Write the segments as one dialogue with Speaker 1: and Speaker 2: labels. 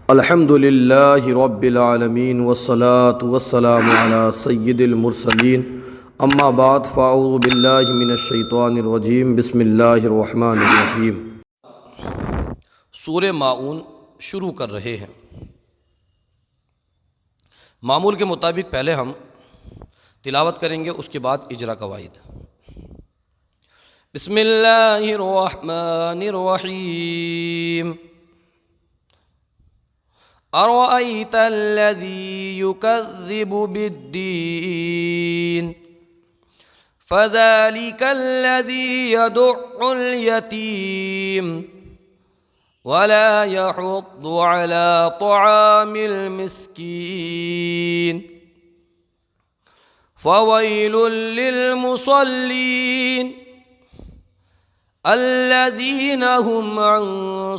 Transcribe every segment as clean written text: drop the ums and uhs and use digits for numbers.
Speaker 1: الحمد للہ رب العالمین والصلاة والسلام علی سید المرسلین اما بعد فاعوذ باللہ من الشیطان الرجیم بسم اللہ الرحمن الرحیم۔ سورہ ماعون شروع کر رہے ہیں۔ معمول کے مطابق پہلے ہم تلاوت کریں گے، اس کے بعد اجرا قواعد۔ بسم اللہ الرحمن الرحیم۔ أرأيت الذي يكذب بالدين فذلك الذي يدع اليتيم ولا يحض على طعام المسكين فويل للمصلين الذين هم عن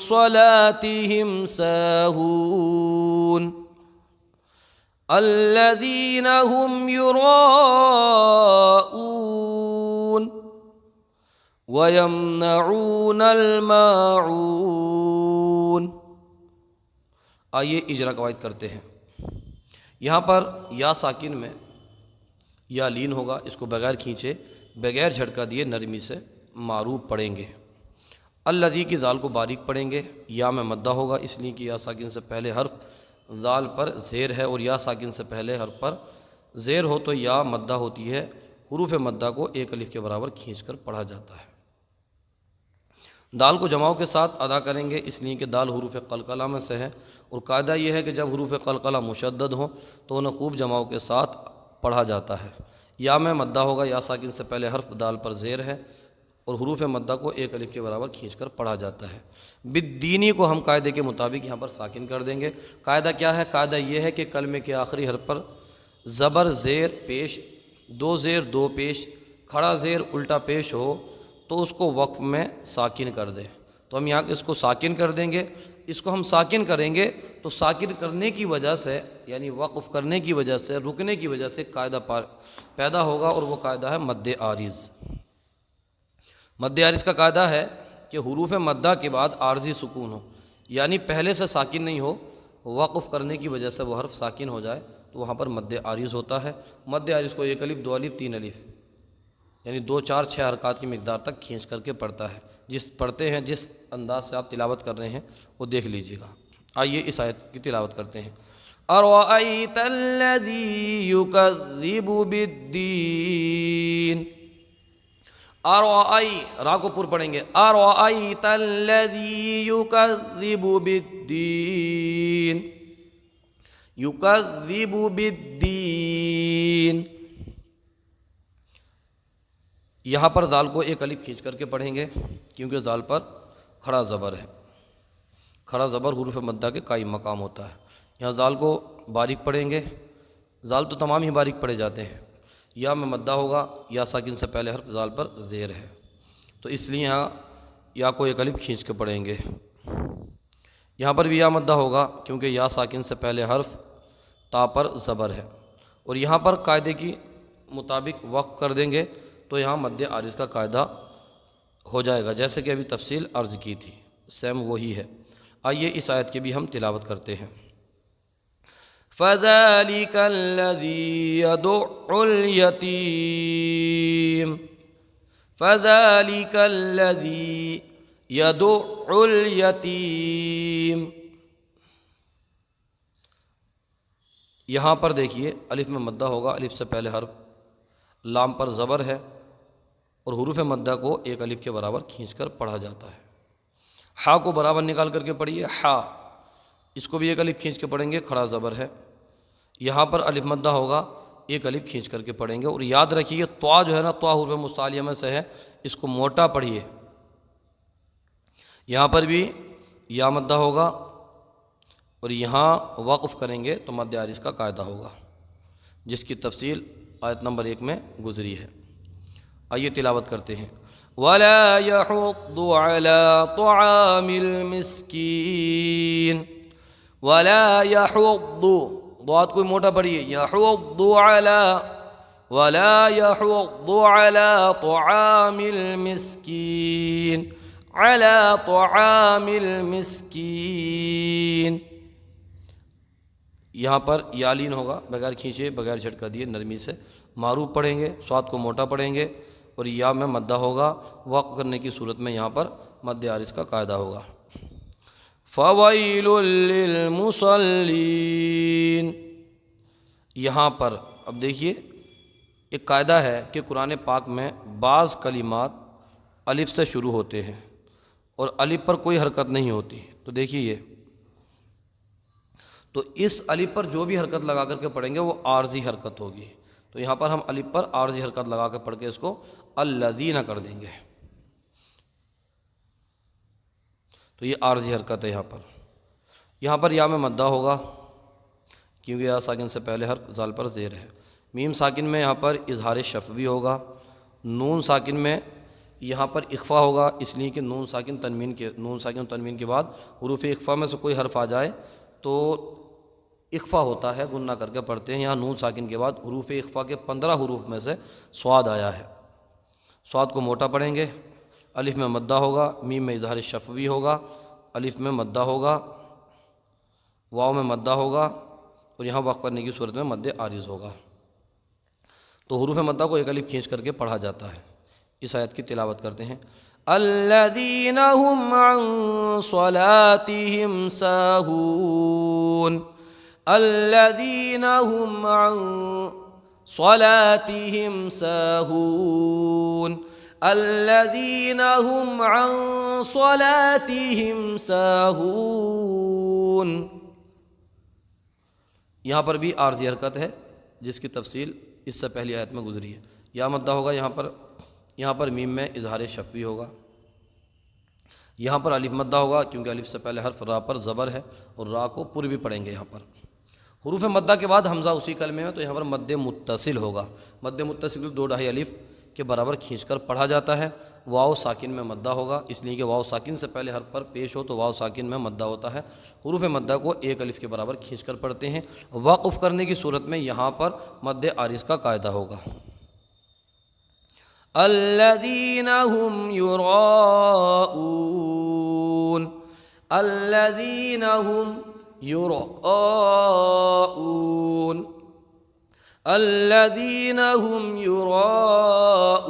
Speaker 1: صلاتهم ساهون الذين هم يراءون ويمنعون الماعون۔ آئیے اجرا قواعد کرتے ہیں۔ یہاں پر یا ساکن میں یا لین ہوگا، اس کو بغیر کھینچے بغیر جھٹکا دیے نرمی سے معروف پڑھیں گے۔ الذی کی ذال کو باریک پڑھیں گے، یا میں مدہ ہوگا اس لیے کہ یا ساکن سے پہلے حرف ذال پر زیر ہے، اور یا ساکن سے پہلے حرف پر زیر ہو تو یا مدہ ہوتی ہے۔ حروف مدہ کو ایک الف کے برابر کھینچ کر پڑھا جاتا ہے۔ دال کو جماؤں کے ساتھ ادا کریں گے اس لیے کہ دال حروف قلقلہ میں سے ہے، اور قاعدہ یہ ہے کہ جب حروف قلقلہ مشدد ہوں تو انہیں خوب جماؤں کے ساتھ پڑھا جاتا ہے۔ یا میں مدہ ہوگا، یا ساکن سے پہلے حرف دال پر زیر ہے اور حروف مدہ کو ایک الف کے برابر کھینچ کر پڑھا جاتا ہے۔ بالدینی کو ہم قاعدے کے مطابق یہاں پر ساکن کر دیں گے۔ قاعدہ کیا ہے؟ قاعدہ یہ ہے کہ کلمے کے آخری حرف پر زبر زیر پیش، دو زیر دو پیش، کھڑا زیر الٹا پیش ہو تو اس کو وقف میں ساکن کر دیں۔ تو ہم یہاں اس کو ساکن کر دیں گے۔ اس کو ہم ساکن کریں گے تو ساکن کرنے کی وجہ سے، یعنی وقف کرنے کی وجہ سے، رکنے کی وجہ سے قاعدہ پیدا ہوگا، اور وہ قاعدہ ہے مد عارض۔ مد عارض کا قاعدہ ہے کہ حروف مدہ کے بعد عارضی سکون ہو، یعنی پہلے سے ساکن نہیں ہو، وقف کرنے کی وجہ سے وہ حرف ساکن ہو جائے تو وہاں پر مد عارض ہوتا ہے۔ مد عارض کو ایک الف، دو الف، تین الف، یعنی 2 4 6 حرکات کی مقدار تک کھینچ کر کے پڑھتا ہے۔ پڑھتے ہیں جس انداز سے آپ تلاوت کر رہے ہیں وہ دیکھ لیجیے گا۔ آئیے اس آیت کی تلاوت کرتے ہیں۔ أَرَأَيْتَ الَّذِي يُكَذِّبُ بِالدِّينِ۔ آروائی را کو پر پڑھیں گے۔ أَرَأَيْتَ الَّذِي يُكَذِّبُ بِالدِّينِ، يُكَذِّبُ بِالدِّينِ۔ یہاں پر ذال کو ایک الف کھینچ کر کے پڑھیں گے کیونکہ ذال پر کھڑا زبر ہے۔ کھڑا زبر حروف مدہ کے قائم مقام ہوتا ہے۔ یہاں ذال کو باریک پڑھیں گے۔ ذال تو تمام ہی باریک پڑھے جاتے ہیں۔ یا میں مدہ ہوگا، یا ساکن سے پہلے حرف ذال پر زیر ہے تو اس لیے یہاں یا کو ایک الف کھینچ کے پڑھیں گے۔ یہاں پر بھی یا مدہ ہوگا کیونکہ یا ساکن سے پہلے حرف تا پر زبر ہے، اور یہاں پر قاعدے کی مطابق وقف کر دیں گے تو یہاں مد عارض کا قاعدہ ہو جائے گا، جیسے کہ ابھی تفصیل عرض کی تھی، سیم وہی ہے۔ آئیے اس آیت کی بھی ہم تلاوت کرتے ہیں۔ فَذَلِكَ الَّذِي يَدُعُّ الْيَتِيمَ، فَذَلِكَ الَّذِي يَدُعُّ الْيَتِيمَ۔ یہاں پر دیکھیے الف میں مدہ ہوگا، الف سے پہلے حرف لام پر زبر ہے، اور حروف مدہ کو ایک الف کے برابر کھینچ کر پڑھا جاتا ہے۔ ہا کو برابر نکال کر کے پڑھیے، ہا، اس کو بھی ایک الف کھینچ کے پڑھیں گے، کھڑا زبر ہے۔ یہاں پر الف مدہ ہوگا، ایک الف کھینچ کر کے پڑھیں گے، اور یاد رکھیے طوا جو ہے نا، طوا حروف مستعلیہ میں سے ہے، اس کو موٹا پڑھیے۔ یہاں پر بھی یا مدہ ہوگا، اور یہاں وقف کریں گے تو مد عارض کا قاعدہ ہوگا، جس کی تفصیل آیت نمبر 1 میں گزری ہے۔ آئیے تلاوت کرتے ہیں۔ وَلَا يَحُضُّ عَلَى طَعَامِ الْمِسْكِينِ، وَلَا يَحُضُّ، ضاد کوئی موٹا پڑھیے، يَحُضُّ عَلَى، وَلَا يَحُضُّ عَلَى طَعَامِ الْمِسْكِينِ، عَلَى طَعَامِ الْمِسْكِينِ۔ یہاں پر یا لین ہوگا بغیر کھینچے بغیر جھٹکا دیے نرمی سے، معروف پڑھیں گے، صاد کو موٹا پڑھیں گے، اور یا میں مدہ ہوگا، وقف کرنے کی صورت میں یہاں پر مد عارض کا قاعدہ ہوگا۔ فَوَيْلٌ لِّلْمُصَلِّينَ، یہاں پر اب دیکھیے ایک قاعدہ ہے کہ قرآن پاک میں بعض کلمات الف سے شروع ہوتے ہیں اور الف پر کوئی حرکت نہیں ہوتی، تو دیکھیے یہ، تو اس الف پر جو بھی حرکت لگا کر کے پڑھیں گے وہ عارضی حرکت ہوگی، تو یہاں پر ہم الف پر عارضی حرکت لگا کے پڑھ کے اس کو الذین کر دیں گے، تو یہ عارضی حرکت ہے یہاں پر یا میں مدہ ہوگا کیونکہ یا ساکن سے پہلے حرف زال پر زیر ہے، میم ساکن میں یہاں پر اظہار شفوی ہوگا، نون ساکن میں یہاں پر اخفا ہوگا، اس لیے کہ نون ساکن تنوین کے بعد حروف اخفا میں سے کوئی حرف آ جائے تو اخفا ہوتا ہے، گننا کر کے پڑھتے ہیں، یہاں نون ساکن کے بعد حروف اخفا کے 15 حروف میں سے صاد آیا ہے، صاد کو موٹا پڑھیں گے، الف میں مدہ ہوگا، میم میں اظہار شفوی ہوگا، الف میں مدہ ہوگا، واو میں مدہ ہوگا، اور یہاں وقف کرنے کی صورت میں مد عارض ہوگا، تو حروف مدہ کو ایک الف کھینچ کر کے پڑھا جاتا ہے۔ اس آیت کی تلاوت کرتے ہیں، الذین هم عن صلاتهم ساہون، الذین هم عن صلاتهم ساہون، الذین هم عن صلاتهم ساہون، یہاں پر بھی عارضی حرکت ہے جس کی تفصیل اس سے پہلی آیت میں گزری ہے، یا مدہ ہوگا یہاں پر میم میں اظہار شفوی ہوگا، یہاں پر الف مدہ ہوگا کیونکہ الف سے پہلے حرف را پر زبر ہے اور را کو پر بھی پڑھیں گے، یہاں پر حروف مدہ کے بعد حمزہ اسی کلمے میں، تو یہاں پر مد متصل ہوگا، مد متصل 2.5 الف کے برابر کھینچ کر پڑھا جاتا ہے، واو ساکن میں مدہ ہوگا، اس لیے کہ واو ساکن سے پہلے حرف پر پیش ہو تو واو ساکن میں مدہ ہوتا ہے، حروف مدہ کو ایک الف کے برابر کھینچ کر پڑھتے ہیں، وقف کرنے کی صورت میں یہاں پر مد عارض کا قاعدہ ہوگا، الذین هم یراؤون، الذین هم یراؤون، الذین هم یراؤون،